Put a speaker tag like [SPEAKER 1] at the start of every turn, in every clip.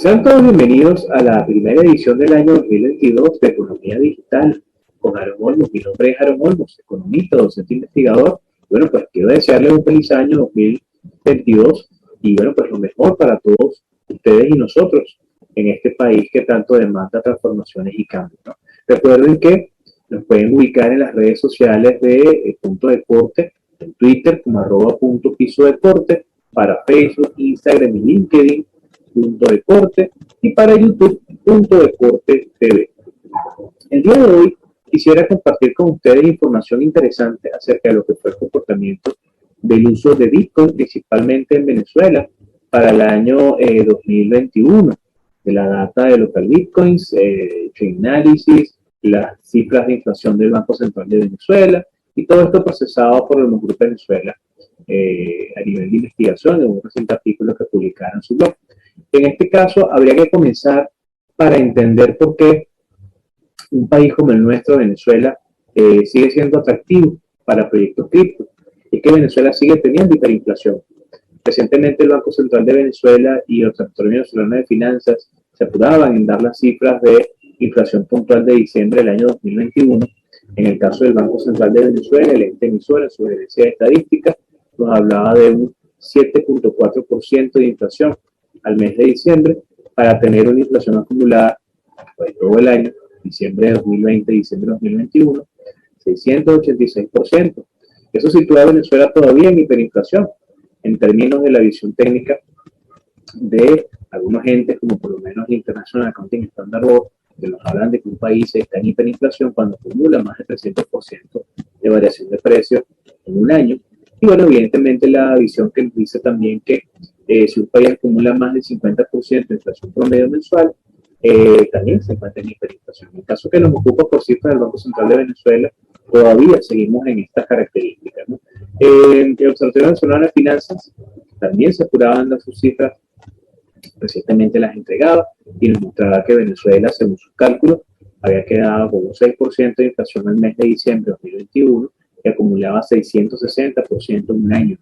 [SPEAKER 1] Sean todos bienvenidos a la primera edición del año 2022 de Economía Digital con Aaron Olmos. Mi nombre es Aaron Olmos, economista, docente investigador. Bueno, pues quiero desearles un feliz año 2022 y bueno, pues lo mejor para todos ustedes y nosotros en este país que tanto demanda transformaciones y cambios, ¿no? Recuerden que nos pueden ubicar en las redes sociales de Punto Deporte, en Twitter como @punto_piso_deporte, para Facebook, Instagram y LinkedIn, Punto Deporte, y para YouTube, Punto Deporte TV. El día de hoy quisiera compartir con ustedes información interesante acerca de lo que fue el comportamiento del uso de Bitcoin, principalmente en Venezuela, para el año 2021, de la data de local Bitcoins, Chainalysis, las cifras de inflación del Banco Central de Venezuela, y todo esto procesado por el Grupo Venezuela a nivel de investigación de un reciente artículo que publicaron en su blog. En este caso, habría que comenzar para entender por qué un país como el nuestro, Venezuela, sigue siendo atractivo para proyectos cripto. Es que Venezuela sigue teniendo hiperinflación. Recientemente el Banco Central de Venezuela y el Observatorio Venezolano de Finanzas se apuraban en dar las cifras de inflación puntual de diciembre del año 2021. En el caso del Banco Central de Venezuela, el ente emisor en su gerencia de estadística nos hablaba de un 7.4% de inflación al mes de diciembre, para tener una inflación acumulada de todo el año, diciembre de 2020 diciembre de 2021, 686%. Eso sitúa a Venezuela todavía en hiperinflación, en términos de la visión técnica de algunos entes, como por lo menos el International Accounting Standard Board, que nos hablan de que un país está en hiperinflación cuando acumula más de 300% de variación de precios en un año. Y bueno, evidentemente la visión que nos dice también que si un país acumula más del 50% de inflación promedio mensual, también se encuentra en hiperinflación. En el caso que nos ocupa por cifras del Banco Central de Venezuela, todavía seguimos en estas características, ¿no? El Observatorio Venezolano de Finanzas también se apuraban de sus cifras, recientemente las entregaba y nos mostraba que Venezuela, según sus cálculos, había quedado con un 6% de inflación al mes de diciembre de 2021 y acumulaba 660% en un año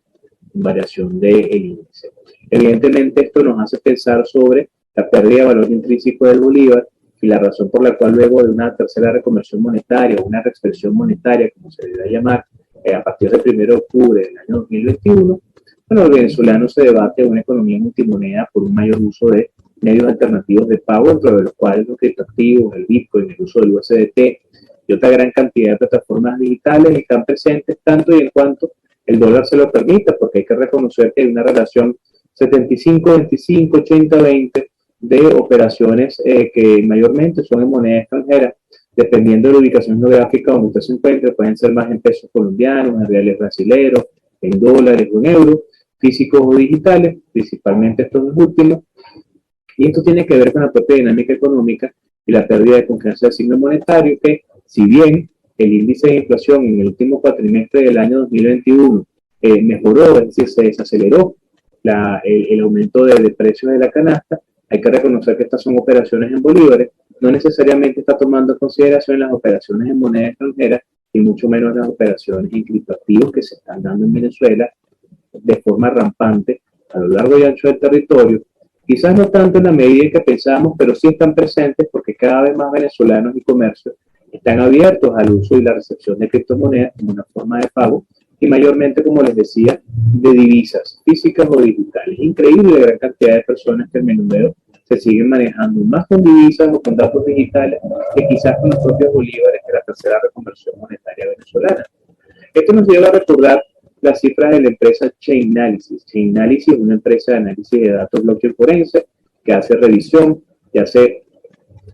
[SPEAKER 1] en variación del índice. Evidentemente esto nos hace pensar sobre la pérdida de valor intrínseco del bolívar y la razón por la cual luego de una tercera reconversión monetaria o una reexpresión monetaria, como se debe llamar, a partir del 1 de octubre del año 2021, bueno, el venezolano se debate una economía multimoneda por un mayor uso de medios alternativos de pago, dentro de los cuales los criptoactivos, el Bitcoin, el uso del USDT y otra gran cantidad de plataformas digitales están presentes tanto y en cuanto el dólar se lo permita, porque hay que reconocer que hay una relación 75-25, 80-20 de operaciones que mayormente son en moneda extranjera, dependiendo de la ubicación geográfica donde usted se encuentre. Pueden ser más en pesos colombianos, en reales brasileños, en dólares o en euros, físicos o digitales, principalmente estos dos últimos. Y esto tiene que ver con la propia dinámica económica y la pérdida de confianza del signo monetario, que si bien el índice de inflación en el último cuatrimestre del año 2021 mejoró, es decir, se desaceleró el aumento de precios de la canasta, hay que reconocer que estas son operaciones en bolívares, no necesariamente está tomando en consideración las operaciones en moneda extranjera y mucho menos las operaciones en criptoactivos que se están dando en Venezuela de forma rampante a lo largo y ancho del territorio. Quizás no tanto en la medida en que pensamos, pero sí están presentes porque cada vez más venezolanos y comercios están abiertos al uso y la recepción de criptomonedas como una forma de pago y mayormente, como les decía, de divisas físicas o digitales. Increíble la gran cantidad de personas que el menudeo se siguen manejando más con divisas o con datos digitales que quizás con los propios bolívares de la tercera reconversión monetaria venezolana. Esto nos lleva a recordar las cifras de la empresa Chainalysis. Chainalysis es una empresa de análisis de datos blockchain forense que hace revisión, que hace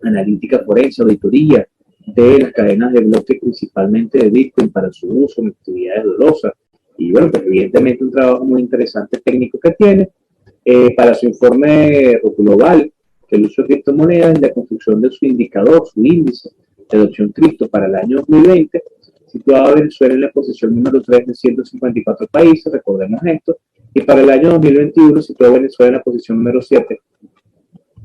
[SPEAKER 1] analítica forense, auditoría de las cadenas de bloques, principalmente de Bitcoin, para su uso en actividades dolosas. Y bueno, pues evidentemente un trabajo muy interesante técnico que tiene para su informe global del uso de criptomonedas y la construcción de su indicador, su índice de adopción cripto para el año 2020, situado a Venezuela en la posición número 3 de 154 países, recordemos esto, y para el año 2021 situó a Venezuela en la posición número 7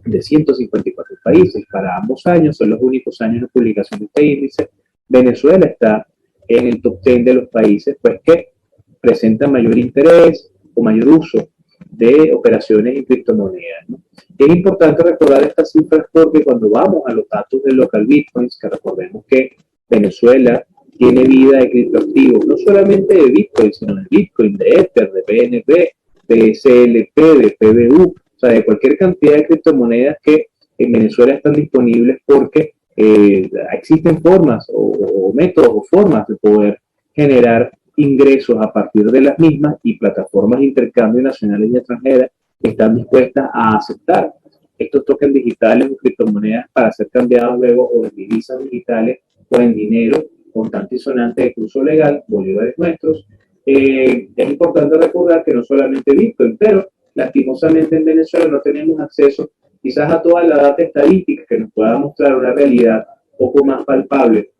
[SPEAKER 1] de 154 países. Para ambos años, son los únicos años de publicación de este índice, Venezuela está en el top 10 de los países pues que presentan mayor interés o mayor uso de operaciones en criptomonedas, ¿no? Es importante recordar estas cifras porque cuando vamos a los datos del local Bitcoins, que recordemos que Venezuela tiene vida de criptoactivos, no solamente de Bitcoin, sino de Bitcoin, de Ether, de BNB, de SLP, de PBU, o sea, de cualquier cantidad de criptomonedas que en Venezuela están disponibles porque existen formas o métodos o formas de poder generar ingresos a partir de las mismas y plataformas de intercambio nacionales y extranjeras que están dispuestas a aceptar estos tokens digitales o criptomonedas para ser cambiados luego o en divisas digitales o en dinero contante y sonante de curso legal, bolívares nuestros. Es importante recordar que no solamente Bitcoin, pero lastimosamente en Venezuela no tenemos acceso quizás a toda la data estadística que nos pueda mostrar una realidad un poco más palpable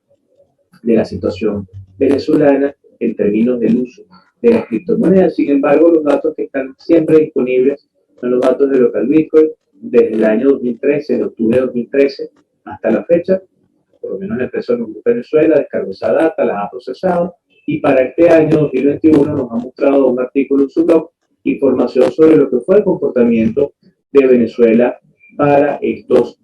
[SPEAKER 1] de la situación venezolana en términos del uso de las criptomonedas. Sin embargo, los datos que están siempre disponibles son los datos de local Bitcoin desde el año 2013, de octubre de 2013 hasta la fecha. Por lo menos la empresa de Venezuela descargó esa data, la ha procesado y para este año 2021 nos ha mostrado un artículo en su blog, información sobre lo que fue el comportamiento de Venezuela para estos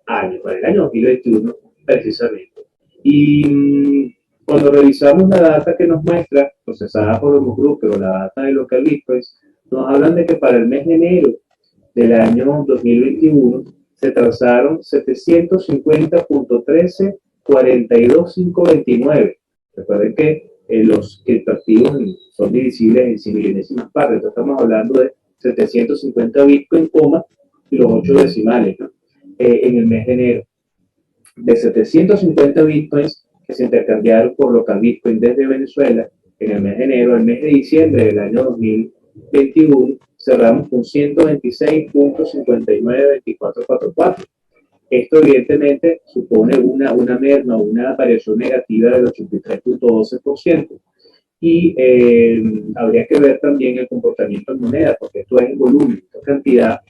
[SPEAKER 1] años, para el año 2021 precisamente. Y cuando revisamos la data que nos muestra, procesada por Homo Group, pero la data de local Bitcoins, nos hablan de que para el mes de enero del año 2021 se transaron 750.1342.529. Recuerden que los criptoactivos son divisibles en 100 milésimas partes, entonces estamos hablando de 750 Bitcoin, los 8 decimales, ¿no? En el mes de enero. De 750 Bitcoins que se intercambiaron por local Bitcoin desde Venezuela en el mes de enero, el mes de diciembre del año 2021, cerramos con 126.592444. Esto evidentemente supone una merma, una variación negativa del 83.12%. Y habría que ver también el comportamiento en moneda, porque esto es el volumen, esta cantidad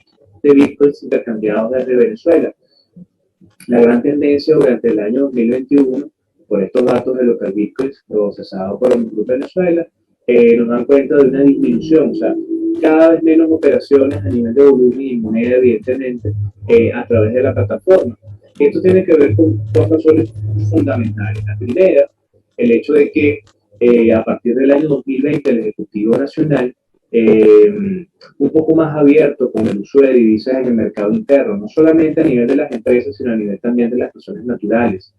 [SPEAKER 1] de bitcoins intercambiados desde Venezuela. La gran tendencia durante el año 2021, por estos datos de local bitcoins procesados por el Grupo Venezuela, nos dan cuenta de una disminución, o sea, cada vez menos operaciones a nivel de volumen y moneda, evidentemente, a través de la plataforma. Esto tiene que ver con dos razones fundamentales. La primera, el hecho de que a partir del año 2020 el Ejecutivo Nacional un poco más abierto con el uso de divisas en el mercado interno, no solamente a nivel de las empresas, sino a nivel también de las personas naturales.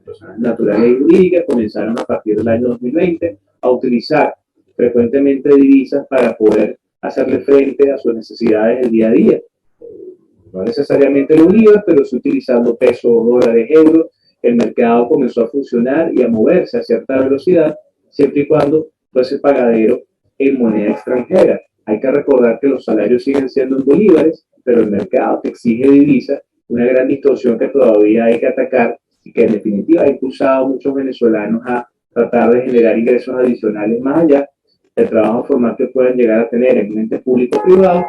[SPEAKER 1] Personas naturales y jurídicas comenzaron a partir del año 2020 a utilizar frecuentemente divisas para poder hacerle frente a sus necesidades del día a día. No necesariamente lo libras, pero sí utilizando pesos, dólares, euros. El mercado comenzó a funcionar y a moverse a cierta velocidad, siempre y cuando fuese pagadero en moneda extranjera. Hay que recordar que los salarios siguen siendo en bolívares, pero el mercado te exige divisas, una gran distorsión que todavía hay que atacar y que en definitiva ha impulsado a muchos venezolanos a tratar de generar ingresos adicionales más allá del trabajo formal que puedan llegar a tener en un ente público o privado,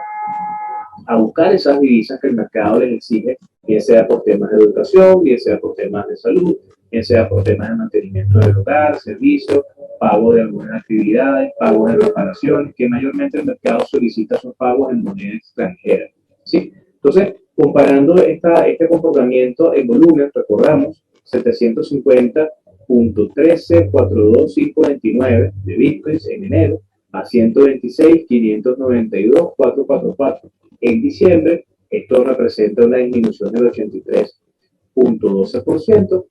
[SPEAKER 1] a buscar esas divisas que el mercado les exige, bien sea por temas de educación, bien sea por temas de salud, bien sea por temas de mantenimiento del hogar, servicios, pago de algunas actividades, pago de reparaciones, que mayormente el mercado solicita esos pagos en moneda extranjera, ¿sí? Entonces, comparando este comportamiento en volumen, recordamos 750.1342.529 de bitcoins en enero a 126.592.444 en diciembre. Esto representa una disminución del 83.12%.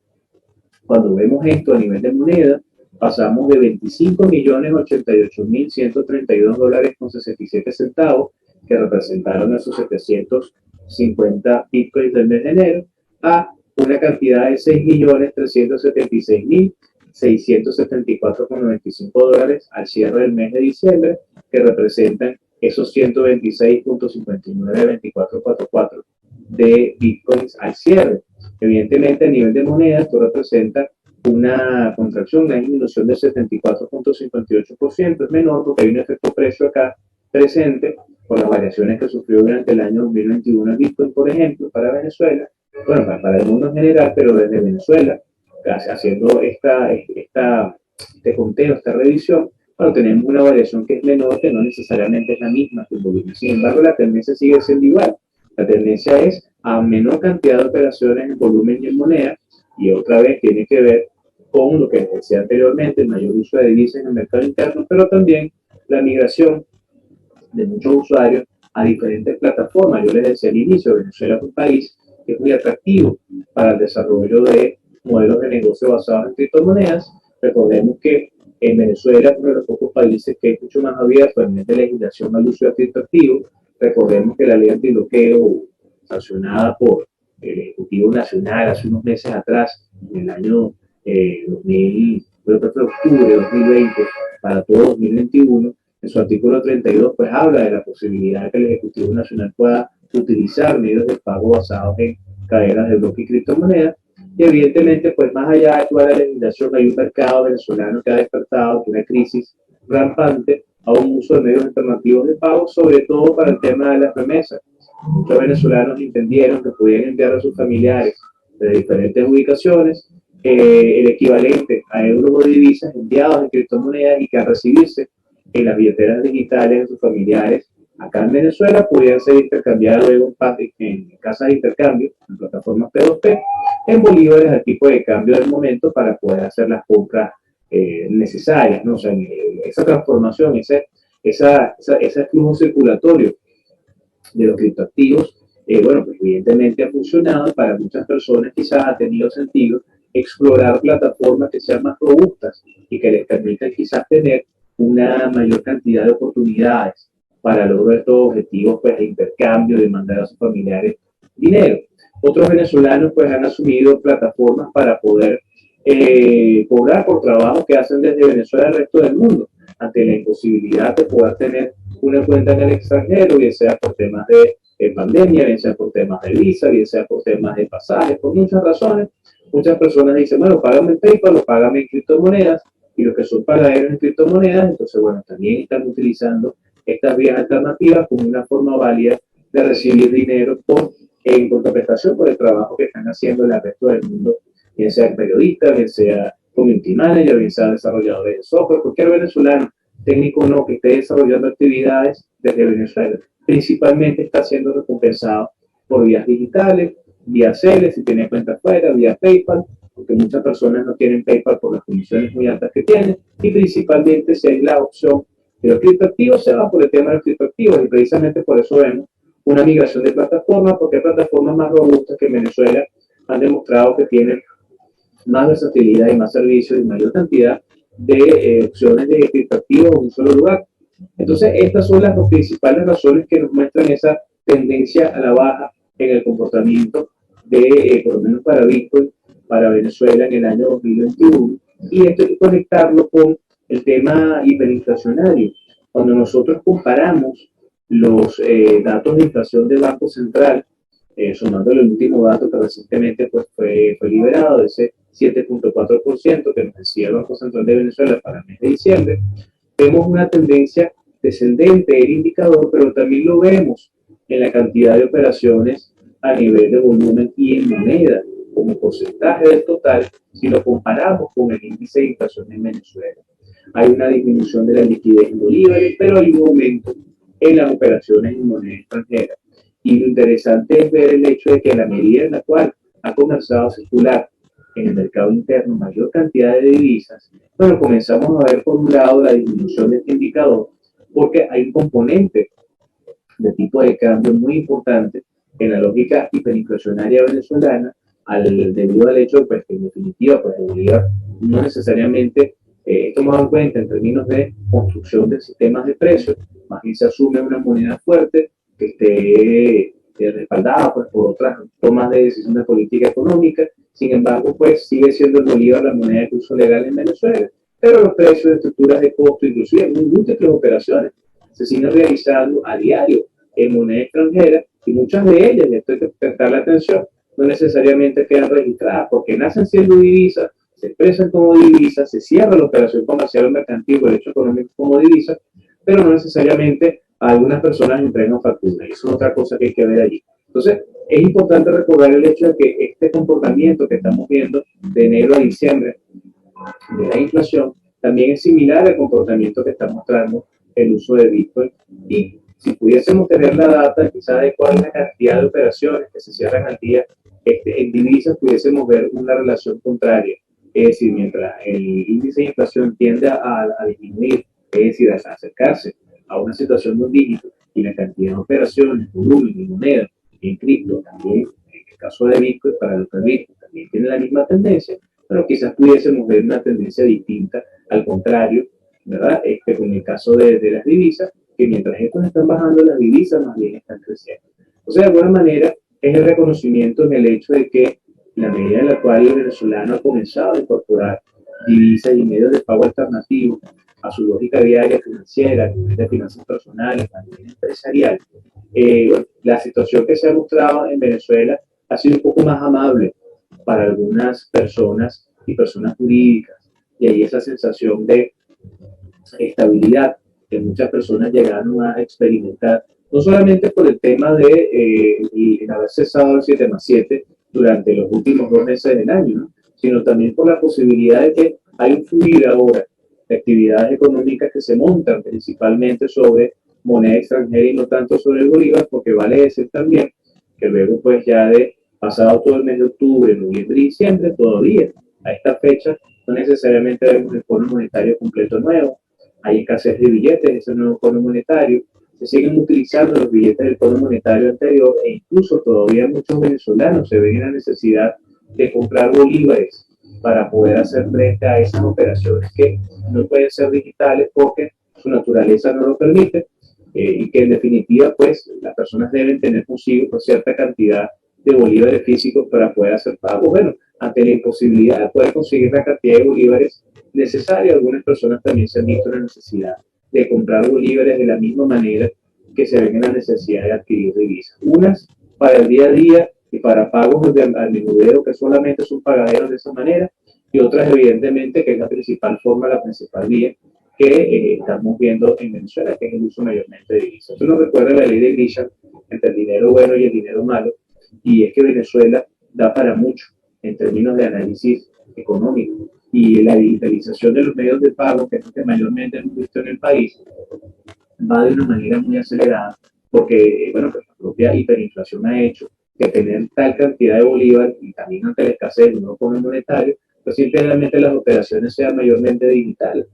[SPEAKER 1] Cuando vemos esto a nivel de moneda, pasamos de 25.088.132 dólares con 67 centavos, que representaron esos 750 bitcoins del mes de enero, a una cantidad de 6.376.674,95 dólares al cierre del mes de diciembre, que representan esos 126.592444 de bitcoins al cierre. Evidentemente, a nivel de moneda, esto representa una contracción, una disminución del 74.58%. Es menor porque hay un efecto precio acá presente por las variaciones que sufrió durante el año 2021 el Bitcoin, por ejemplo, para Venezuela, bueno, para el mundo en general, pero desde Venezuela, haciendo este conteo, esta revisión, bueno, tenemos una variación que es menor, que no necesariamente es la misma que el volumen. Sin embargo, la tendencia sigue siendo igual. La tendencia es a menor cantidad de operaciones en volumen y en moneda, y otra vez tiene que ver con lo que les decía anteriormente, el mayor uso de divisas en el mercado interno, pero también la migración de muchos usuarios a diferentes plataformas. Yo les decía al inicio, Venezuela es un país que es muy atractivo para el desarrollo de modelos de negocio basados en criptomonedas. Recordemos que en Venezuela es uno de los pocos países que es mucho más abierto en nivel de legislación al uso de criptoactivos. Recordemos que la ley antibloqueo sancionada por el Ejecutivo Nacional hace unos meses atrás, en el año 2000, creo que fue octubre de 2020, para todo 2021, en su artículo 32, pues habla de la posibilidad de que el Ejecutivo Nacional pueda utilizar medios de pago basados en cadenas de bloque y criptomonedas. Y evidentemente, pues más allá de toda la legislación, hay un mercado venezolano que ha despertado una crisis rampante a un uso de medios alternativos de pago, sobre todo para el tema de las remesas. Muchos venezolanos entendieron que podían enviar a sus familiares de diferentes ubicaciones el equivalente a euros o divisas enviados en criptomonedas y que al recibirse en las billeteras digitales de sus familiares acá en Venezuela pudieran ser intercambiadas luego en casas de intercambio, en plataformas P2P, en bolívares al tipo de cambio del momento para poder hacer las compras necesarias, ¿no? O sea, esa transformación, ese flujo circulatorio de los criptoactivos, bueno, pues evidentemente ha funcionado para muchas personas, quizás ha tenido sentido explorar plataformas que sean más robustas y que les permitan quizás tener una mayor cantidad de oportunidades para lograr de estos objetivos, pues de intercambio, de mandar a sus familiares dinero. Otros venezolanos pues han asumido plataformas para poder cobrar por trabajo que hacen desde Venezuela al resto del mundo, ante la imposibilidad de poder tener una cuenta en el extranjero, bien sea por temas de pandemia, bien sea por temas de visa, bien sea por temas de pasajes, por muchas razones. Muchas personas dicen, bueno, págame en PayPal o págame en criptomonedas, y los que son pagaderos en criptomonedas, entonces, bueno, también están utilizando estas vías alternativas como una forma válida de recibir dinero en contraprestación por el trabajo que están haciendo en el resto del mundo, bien sea periodista, bien sea community manager, bien sea desarrolladores de software, cualquier venezolano, técnico o no, que esté desarrollando actividades desde Venezuela, principalmente está siendo recompensado por vías digitales, vía Cele, si tiene cuenta fuera, vía PayPal, porque muchas personas no tienen PayPal por las condiciones muy altas que tienen, y principalmente si hay la opción de los criptoactivos, se va por el tema de los criptoactivos, y precisamente por eso vemos una migración de plataformas, porque hay plataformas más robustas que en Venezuela han demostrado que tienen más versatilidad y más servicios y mayor cantidad de opciones de criptoactivos en un solo lugar. Entonces, estas son las principales razones que nos muestran esa tendencia a la baja en el comportamiento de, por lo menos para Bitcoin, para Venezuela en el año 2021. Y esto hay que conectarlo con el tema hiperinflacionario. Cuando nosotros comparamos los datos de inflación del Banco Central, sumándole el último dato que recientemente pues, fue liberado, de ese 7.4% que nos decía el Banco Central de Venezuela para el mes de diciembre, vemos una tendencia descendente del indicador, pero también lo vemos en la cantidad de operaciones a nivel de volumen y en moneda, como porcentaje del total, si lo comparamos con el índice de inflación en Venezuela. Hay una disminución de la liquidez en bolívares, pero hay un aumento en las operaciones en moneda extranjera. Y lo interesante es ver el hecho de que la medida en la cual ha comenzado a circular en el mercado interno mayor cantidad de divisas, bueno, comenzamos a ver por un lado la disminución de este indicador, porque hay un componente de tipo de cambio muy importante en la lógica hiperinflacionaria venezolana, debido al hecho pues, que en definitiva pues, el Bolívar no necesariamente tomado en cuenta en términos de construcción de sistemas de precios, más bien se asume una moneda fuerte que esté respaldada pues, por otras tomas de decisión de política económica. Sin embargo, pues sigue siendo el bolívar la moneda de curso legal en Venezuela, pero los precios de estructuras de costo, inclusive en múltiples operaciones, se siguen realizando a diario en moneda extranjera, y muchas de ellas, y esto hay que prestarle atención, no necesariamente quedan registradas porque nacen siendo divisas, se expresan como divisas, se cierra la operación comercial o mercantil o el hecho económico como divisa, pero no necesariamente a algunas personas entregan factura. Eso es otra cosa que hay que ver allí. Entonces, es importante recordar el hecho de que este comportamiento que estamos viendo de enero a diciembre de la inflación también es similar al comportamiento que está mostrando el uso de Bitcoin. Y si pudiésemos tener la data quizás de cuál es la cantidad de operaciones que se cierran al día en divisas, pudiésemos ver una relación contraria. Es decir, mientras el índice de inflación tiende a disminuir, es decir, a acercarse a una situación de un dígito, y la cantidad de operaciones, volumen y moneda en cripto también, en el caso de Bitcoin, para lo que Bitcoin también tiene la misma tendencia, pero quizás pudiésemos ver una tendencia distinta, al contrario, ¿verdad? Con el caso de las divisas, que mientras estos están bajando, las divisas más bien están creciendo. O sea, de alguna manera, es el reconocimiento en el hecho de que la medida en la cual el venezolano ha comenzado a incorporar divisas y medios de pago alternativos a su lógica diaria financiera, a nivel de finanzas personales, a nivel empresarial, la situación que se ha mostrado en Venezuela ha sido un poco más amable para algunas personas y personas jurídicas, y hay esa sensación de estabilidad que muchas personas llegaron a experimentar, no solamente por el tema de haber cesado el 7+7 durante los últimos 2 meses del año, ¿no? Sino también por la posibilidad de que hay un fluir ahora de actividades económicas que se montan principalmente sobre moneda extranjera y no tanto sobre el bolívar, porque vale decir también que luego pues ya de pasado todo el mes de octubre, noviembre y diciembre, todavía a esta fecha no necesariamente vemos el fondo monetario completo nuevo, hay escasez de billetes de ese nuevo fondo monetario, se siguen utilizando los billetes del fondo monetario anterior, e incluso todavía muchos venezolanos se ven en la necesidad de comprar bolívares para poder hacer frente a esas operaciones que no pueden ser digitales porque su naturaleza no lo permite, y que en definitiva pues las personas deben tener consigo pues, cierta cantidad de bolívares físicos para poder hacer pago. Bueno, ante la imposibilidad de poder conseguir la cantidad de bolívares necesaria, algunas personas también se han visto la necesidad de comprar bolívares de la misma manera que se ven en la necesidad de adquirir divisas. Unas para el día a día y para pagos al menudeo, que solamente son pagaderos de esa manera, y otras evidentemente que es la principal forma, la principal vía que estamos viendo en Venezuela, que es el uso mayormente de divisas. Eso nos recuerda la ley de Grisham entre el dinero bueno y el dinero malo, y es que Venezuela da para mucho en términos de análisis económico, y la digitalización de los medios de pago, que es lo que mayormente hemos visto en el país, va de una manera muy acelerada, porque bueno, pues la propia hiperinflación ha hecho que tener tal cantidad de bolívar y también ante la escasez de un nuevo fondo monetario, pues simplemente las operaciones sean mayormente digitales.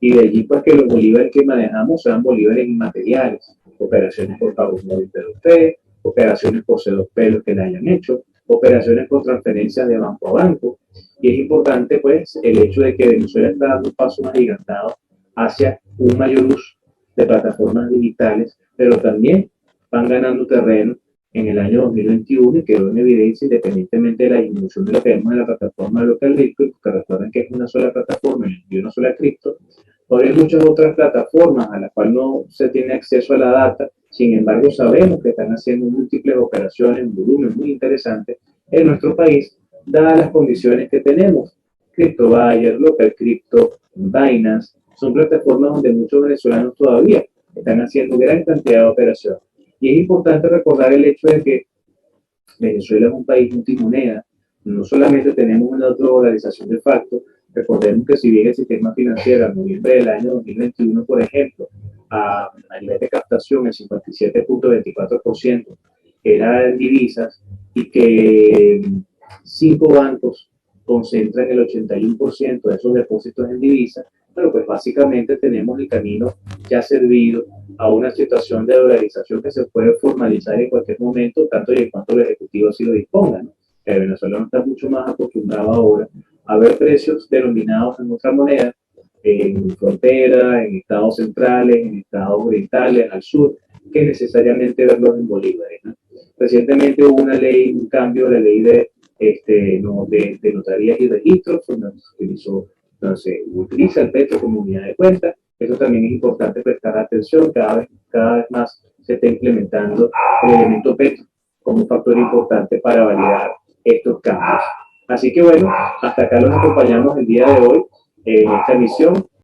[SPEAKER 1] Y de allí pues que los bolívares que manejamos sean bolívares inmateriales, operaciones por pagos móviles P2P, operaciones por C2P los que le hayan hecho, operaciones por transferencias de banco a banco. Y es importante pues el hecho de que Venezuela está dando un paso más gigantado hacia un mayor uso de plataformas digitales, pero también van ganando terreno en el año 2021 y quedó en evidencia independientemente de la disminución de lo que vemos en la plataforma local Bitcoin, porque recuerden que es una sola plataforma y una sola cripto. Ahora hay muchas otras plataformas a las cuales no se tiene acceso a la data, sin embargo sabemos que están haciendo múltiples operaciones en volumen muy interesante en nuestro país, dadas las condiciones que tenemos. CryptoBuyer, Local Crypto, Binance, son plataformas donde muchos venezolanos todavía están haciendo gran cantidad de operaciones. Y es importante recordar el hecho de que Venezuela es un país multimoneda, no solamente tenemos una dolarización de facto, recordemos que si bien el sistema financiero en noviembre del año 2021, por ejemplo, a nivel de captación el 57.24% era en divisas, y que 5 bancos concentran el 81% de esos depósitos en divisas, pero pues básicamente tenemos el camino ya servido a una situación de dolarización que se puede formalizar en cualquier momento, tanto y en cuanto el Ejecutivo así lo disponga, ¿no? El venezolano está mucho más acostumbrado ahora a ver precios denominados en otra moneda, en frontera, en estados centrales, en estados orientales, al sur, que necesariamente verlos en bolívares, ¿no? Recientemente hubo una ley, un cambio de la ley de notarías y registros, donde se utiliza el petro como unidad de cuenta. Eso también es importante prestar atención, cada vez más se está implementando el elemento petro como un factor importante para validar estos cambios. Así que bueno, hasta acá los acompañamos el día de hoy en esta emisión.